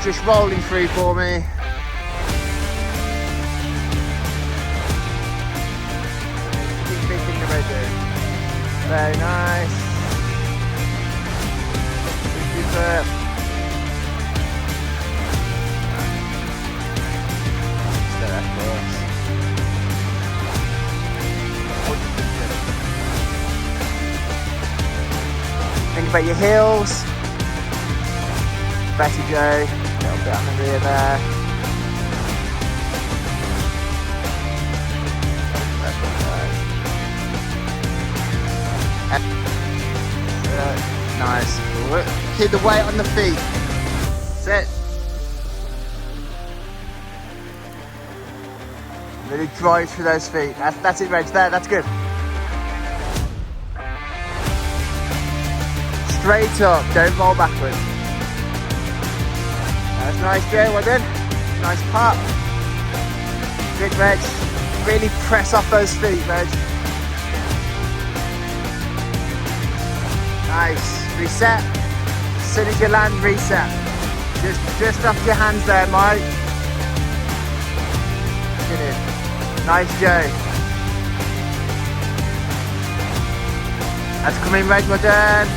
just rolling through for me. Keep big finger ready. Very nice. Super. Stay there, of course. Think about your heels. Better Joe, a little bit on the rear there. Nice. Keep the weight on the feet. That's it. Really drive through those feet. That's it, Reg. There, that's good. Straight up, don't roll backwards. That's nice, Joe, well done. Nice pop. Good, Reg. Really press off those feet, Reg. Nice. Reset. As soon as you land, reset. Just off your hands there, Mike. Good. Nice, Joe. That's coming, Reg, well done.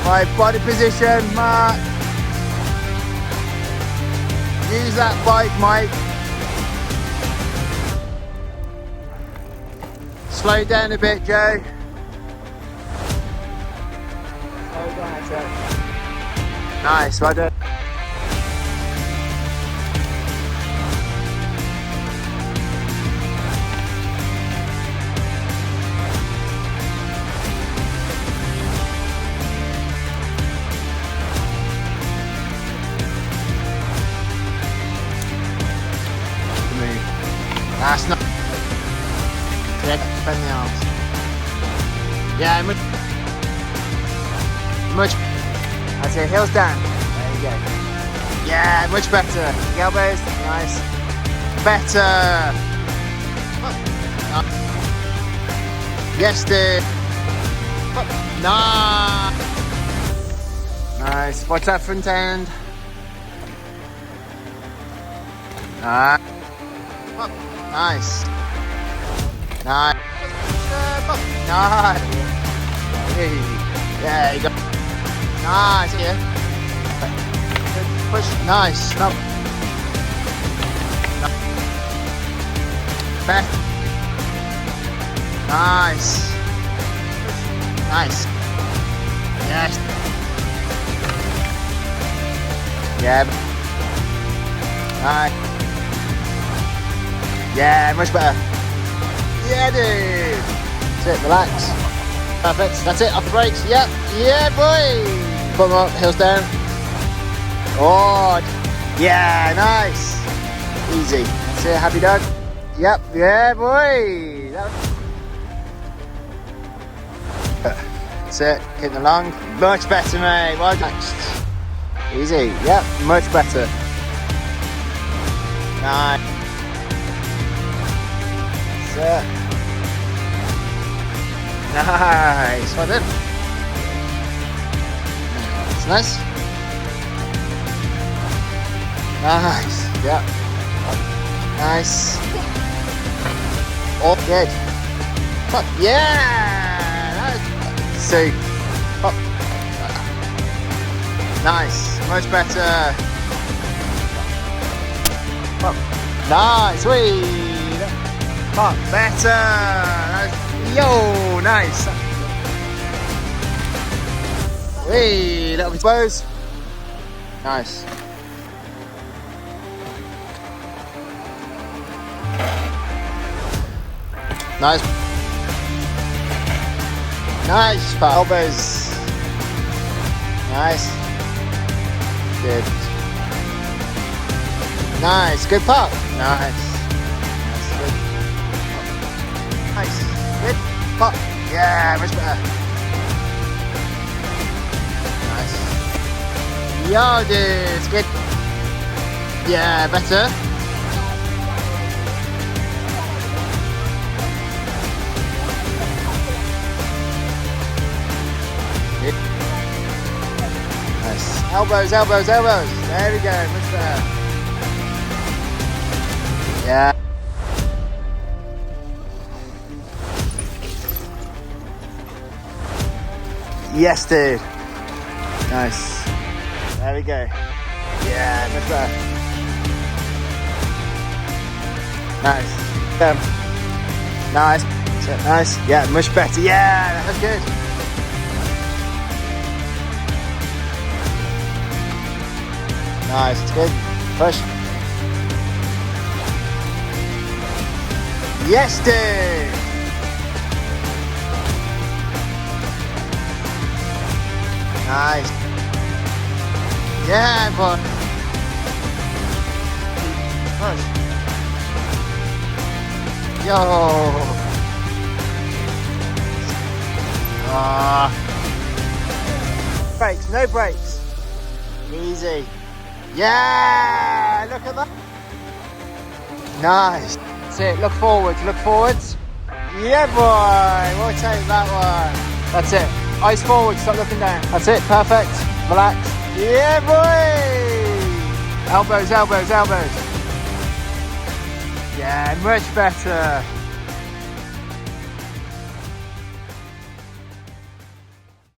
Right, body position, Mark. Use that bike, Mike. Slow down a bit, Joe. Slow down, Joe. Nice, well done. That's not. Yeah, bend the arms. Yeah, much. That's it, heels down. There you go. Yeah, much better. Elbows, nice. Better. Yes, dude. Nice. Nice. Watch that front end. Nice. Nice. Nice. Nice. Yeah, you go. Nice. Yeah. Push. Nice. No. Back. Nice. Nice. Yes. Yeah. Nice. Yeah, much better. Yeah, dude. That's it, relax. Perfect. That's it, off the brakes. Yep. Yeah, boy. Bum up, heels down. Oh, yeah, nice. Easy. That's it, happy dog. Yep, yeah, boy. That's it, keep along. Much better, mate. Well done. Easy. Yep, much better. Nice. Nice, well done. It's nice. Nice, yeah. Nice. Oh, good. Up, yeah. Nice. See. Up. Nice, much better. Up. Nice, sweet. Up, better. Yo, nice. Wee, little bit close. Nice. Nice. Nice, elbows. Nice. Good. Nice, good pop. Nice. Nice, good pop. Yeah, much better. Nice. Yo, dude, it's good. Yeah, better. Good. Nice. Elbows, elbows, elbows. There we go, much better. Yeah. Yes, dude. Nice. There we go. Yeah, much better. Nice. Nice. Nice. Yeah, much better. Yeah, that was good. Nice, it's good. Push. Yes, dude. Nice. Yeah, boy. Push. Yo. Brakes, no brakes. Easy. Yeah, look at that. Nice. That's it, look forwards, look forwards. Yeah, boy, we'll take that one. That's it, eyes forward, stop looking down. That's it, perfect, relax. Yeah, boy. Elbows, elbows, elbows. Yeah, much better.